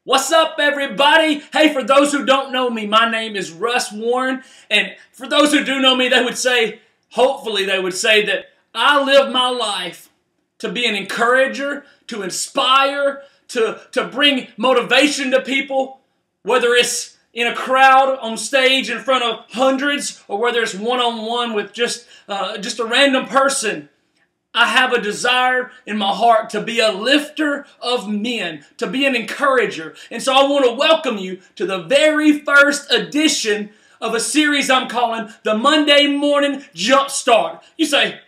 What's up, everybody? Hey, for those who don't know me, my name is Russ Warren. And for those who do know me, they would say, hopefully they would say that I live my life to be an encourager, to inspire, to bring motivation to people, whether it's in a crowd on stage in front of hundreds or whether it's one-on-one with just a random person. I have a desire in my heart to be a lifter of men, to be an encourager. And so I want to welcome you to the very first edition of a series I'm calling the Monday Morning Jumpstart. You say,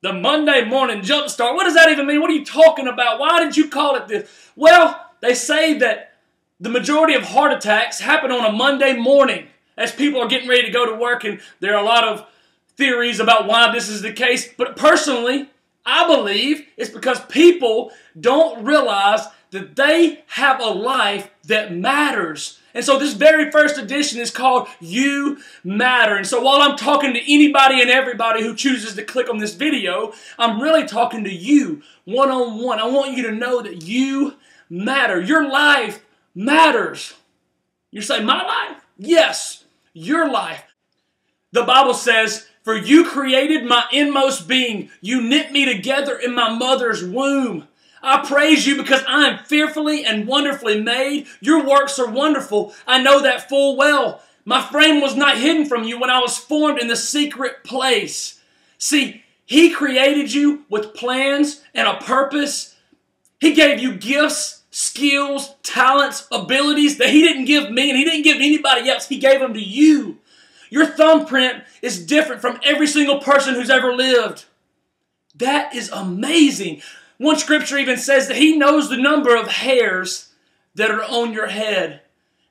the Monday Morning Jumpstart? What does that even mean? What are you talking about? Why did you call it this? Well, they say that the majority of heart attacks happen on a Monday morning as people are getting ready to go to work, and there are a lot of theories about why this is the case, but personally, I believe it's because people don't realize that they have a life that matters. And so this very first edition is called You Matter. And so while I'm talking to anybody and everybody who chooses to click on this video, I'm really talking to you one-on-one. I want you to know that you matter. Your life matters. You say, my life? Yes, your life. The Bible says, "For you created my inmost being. You knit me together in my mother's womb. I praise you because I am fearfully and wonderfully made. Your works are wonderful. I know that full well. My frame was not hidden from you when I was formed in the secret place." See, He created you with plans and a purpose. He gave you gifts, skills, talents, abilities that He didn't give me and He didn't give anybody else. He gave them to you. Your thumbprint is different from every single person who's ever lived. That is amazing. One scripture even says that He knows the number of hairs that are on your head.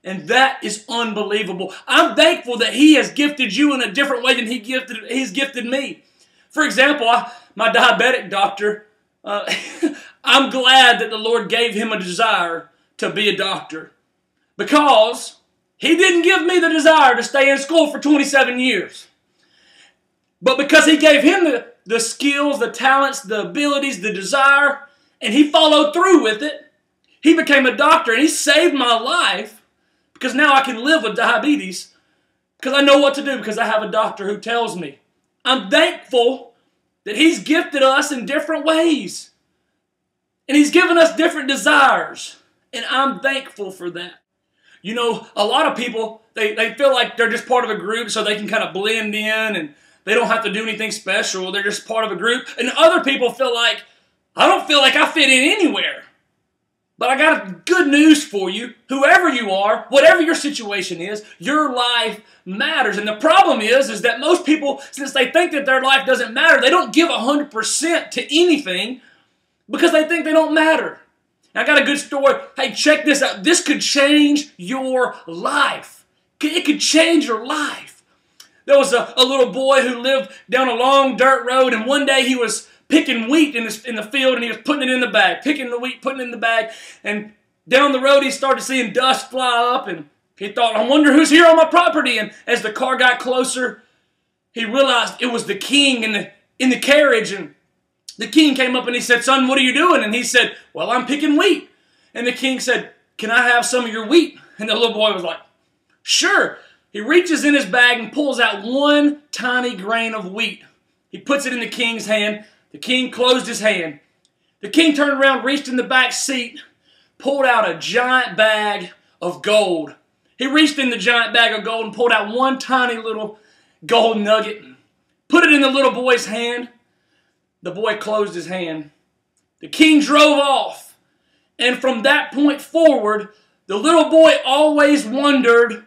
And that is unbelievable. I'm thankful that He has gifted you in a different way than He's gifted me. For example, my diabetic doctor, I'm glad that the Lord gave him a desire to be a doctor, because He didn't give me the desire to stay in school for 27 years. But because He gave him the skills, the talents, the abilities, the desire, and he followed through with it, he became a doctor, and he saved my life, because now I can live with diabetes because I know what to do, because I have a doctor who tells me. I'm thankful that He's gifted us in different ways. And He's given us different desires. And I'm thankful for that. You know, a lot of people, they feel like they're just part of a group so they can kind of blend in and they don't have to do anything special. They're just part of a group. And other people feel like, I don't feel like I fit in anywhere. But I got good news for you. Whoever you are, whatever your situation is, your life matters. And the problem is that most people, since they think that their life doesn't matter, they don't give 100% to anything because they think they don't matter. I got a good story. Hey, check this out. This could change your life. It could change your life. There was a little boy who lived down a long dirt road, and one day he was picking wheat in the field, and he was putting it in the bag, picking the wheat, putting it in the bag, and down the road he started seeing dust fly up, and he thought, I wonder who's here on my property. And as the car got closer, he realized it was the king in the carriage, and the king came up and he said, "Son, what are you doing?" And he said, "Well, I'm picking wheat." And the king said, "Can I have some of your wheat?" And the little boy was like, "Sure." He reaches in his bag and pulls out one tiny grain of wheat. He puts it in the king's hand. The king closed his hand. The king turned around, reached in the back seat, pulled out a giant bag of gold. He reached in the giant bag of gold and pulled out one tiny little gold nugget, put it in the little boy's hand. The boy closed his hand. The king drove off. And from that point forward, the little boy always wondered,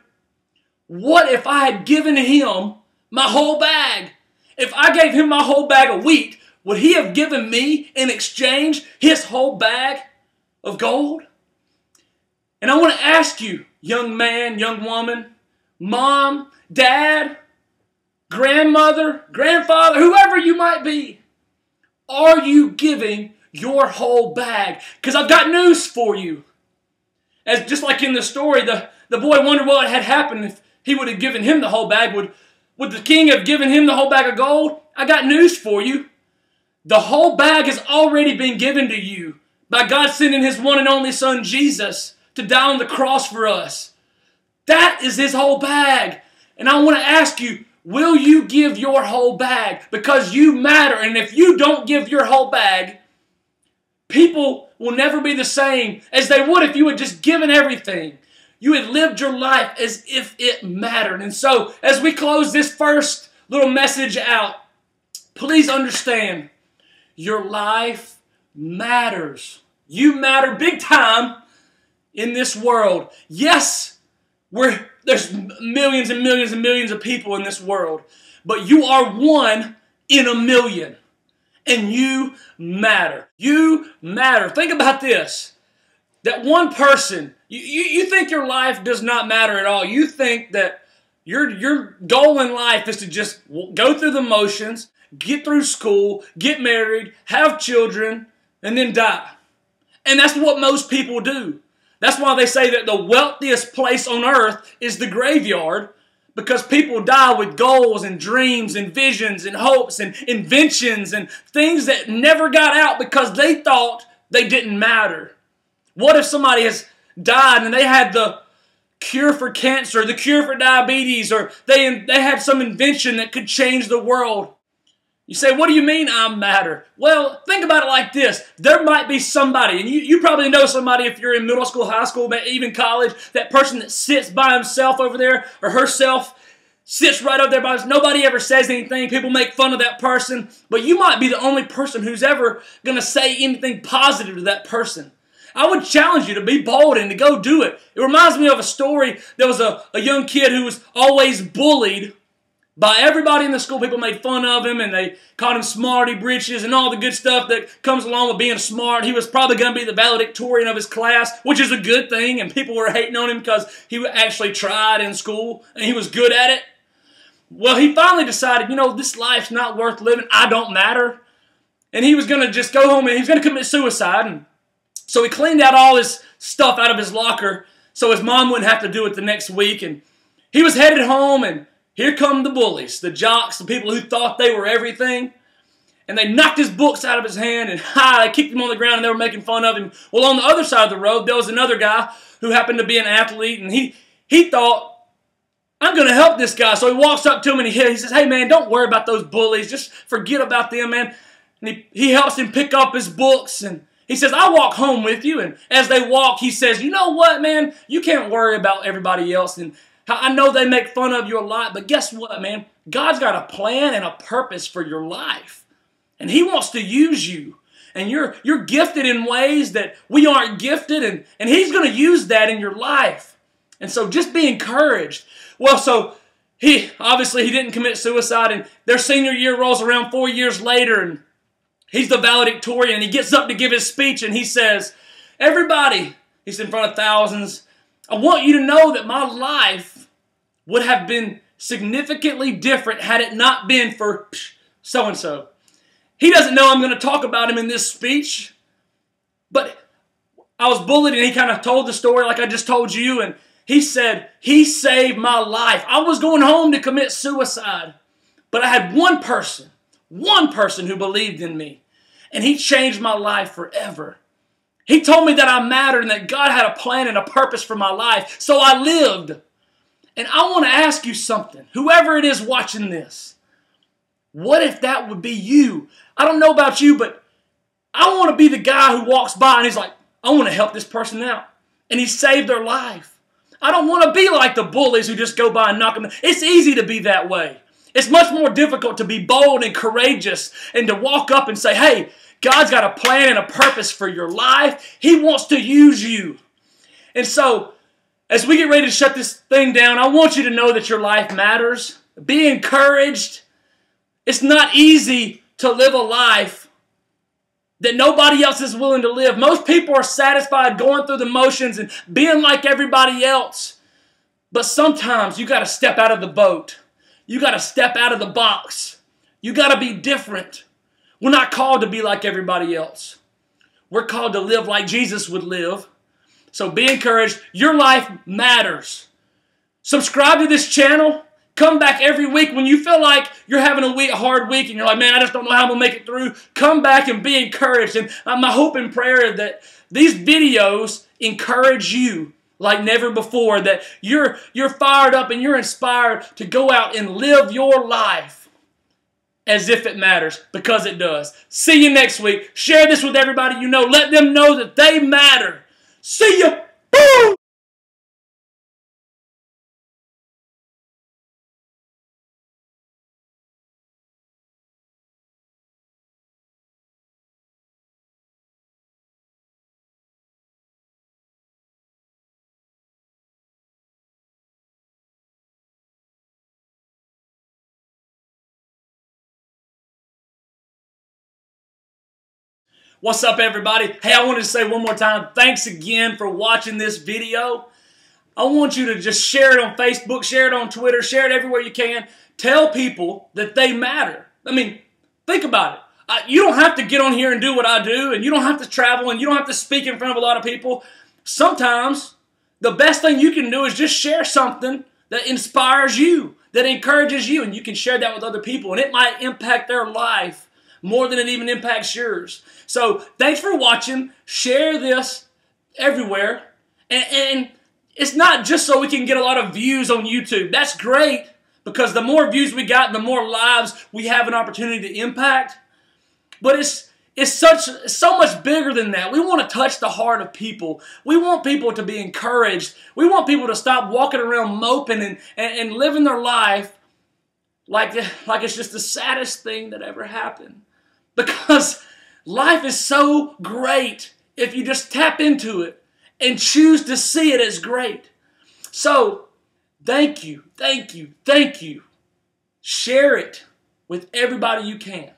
what if I had given him my whole bag? If I gave him my whole bag of wheat, would he have given me in exchange his whole bag of gold? And I want to ask you, young man, young woman, mom, dad, grandmother, grandfather, whoever you might be, are you giving your whole bag? Because I've got news for you. As just like in the story, the boy wondered what had happened if he would have given him the whole bag. Would the king have given him the whole bag of gold? I got news for you. The whole bag has already been given to you by God sending His one and only Son, Jesus, to die on the cross for us. That is his whole bag. And I want to ask you, will you give your whole bag? Because you matter. And if you don't give your whole bag, people will never be the same as they would if you had just given everything. You had lived your life as if it mattered. And so, as we close this first little message out, please understand, your life matters. You matter big time in this world. Yes, there's millions and millions and millions of people in this world, but you are one in a million, and you matter. You matter. Think about this. That one person, you think your life does not matter at all. You think that your goal in life is to just go through the motions, get through school, get married, have children, and then die. And that's what most people do. That's why they say that the wealthiest place on earth is the graveyard, because people die with goals and dreams and visions and hopes and inventions and things that never got out because they thought they didn't matter. What if somebody has died and they had the cure for cancer, the cure for diabetes, or they had some invention that could change the world? You say, what do you mean I matter? Well, think about it like this. There might be somebody, and you probably know somebody if you're in middle school, high school, even college, that person that sits by himself over there or herself, sits right over there by himself. Nobody ever says anything. People make fun of that person. But you might be the only person who's ever going to say anything positive to that person. I would challenge you to be bold and to go do it. It reminds me of a story. There was a young kid who was always bullied by everybody in the school. People made fun of him, and they called him smarty britches and all the good stuff that comes along with being smart. He was probably going to be the valedictorian of his class, which is a good thing, and people were hating on him because he actually tried in school, and he was good at it. Well, he finally decided, this life's not worth living. I don't matter. And he was going to just go home, and he was going to commit suicide. And so he cleaned out all his stuff out of his locker so his mom wouldn't have to do it the next week. And he was headed home, and here come the bullies, the jocks, the people who thought they were everything. And they knocked his books out of his hand, and they kicked him on the ground, and they were making fun of him. Well, on the other side of the road, there was another guy who happened to be an athlete, and he thought, I'm going to help this guy. So he walks up to him, and he says, hey, man, don't worry about those bullies. Just forget about them, man. And he helps him pick up his books, and he says, I'll walk home with you. And as they walk, he says, you know what, man? You can't worry about everybody else. And I know they make fun of you a lot, but guess what, man? God's got a plan and a purpose for your life. And he wants to use you. And you're gifted in ways that we aren't gifted, and he's going to use that in your life. And so just be encouraged. Well, so he didn't commit suicide, and their senior year rolls around 4 years later, and he's the valedictorian. He gets up to give his speech, and he says, everybody, he's in front of thousands, I want you to know that my life would have been significantly different had it not been for so-and-so. He doesn't know I'm going to talk about him in this speech, but I was bullied, and he kind of told the story like I just told you, and he said, he saved my life. I was going home to commit suicide, but I had one person who believed in me, and he changed my life forever. He told me that I mattered and that God had a plan and a purpose for my life, so I lived. And I want to ask you something, whoever it is watching this, what if that would be you? I don't know about you, but I want to be the guy who walks by and he's like, I want to help this person out. And he saved their life. I don't want to be like the bullies who just go by and knock them. It's easy to be that way. It's much more difficult to be bold and courageous and to walk up and say, hey, God's got a plan and a purpose for your life. He wants to use you. And so, as we get ready to shut this thing down, I want you to know that your life matters. Be encouraged. It's not easy to live a life that nobody else is willing to live. Most people are satisfied going through the motions and being like everybody else. But sometimes you got to step out of the boat. You got to step out of the box. You got to be different. We're not called to be like everybody else. We're called to live like Jesus would live. So be encouraged. Your life matters. Subscribe to this channel. Come back every week when you feel like you're having a hard week and you're like, man, I just don't know how I'm going to make it through. Come back and be encouraged. And my hope and prayer these videos encourage you like never before, that you're fired up and you're inspired to go out and live your life as if it matters, because it does. See you next week. Share this with everybody you know. Let them know that they matter. See ya. Boom! What's up, everybody? Hey, I wanted to say one more time, thanks again for watching this video. I want you to just share it on Facebook, share it on Twitter, share it everywhere you can. Tell people that they matter. I mean, think about it. You don't have to get on here and do what I do, and you don't have to travel, and you don't have to speak in front of a lot of people. Sometimes the best thing you can do is just share something that inspires you, that encourages you, and you can share that with other people, and it might impact their life more than it even impacts yours. So thanks for watching. Share this everywhere. And it's not just so we can get a lot of views on YouTube. That's great, because the more views we got, the more lives we have an opportunity to impact. But it's so much bigger than that. We want to touch the heart of people. We want people to be encouraged. We want people to stop walking around moping and living their life like it's just the saddest thing that ever happened. Because life is so great if you just tap into it and choose to see it as great. So, thank you, thank you, thank you. Share it with everybody you can.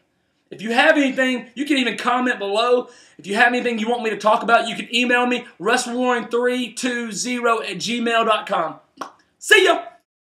If you have anything, you can even comment below. If you have anything you want me to talk about, you can email me, russwarren320@gmail.com. See ya!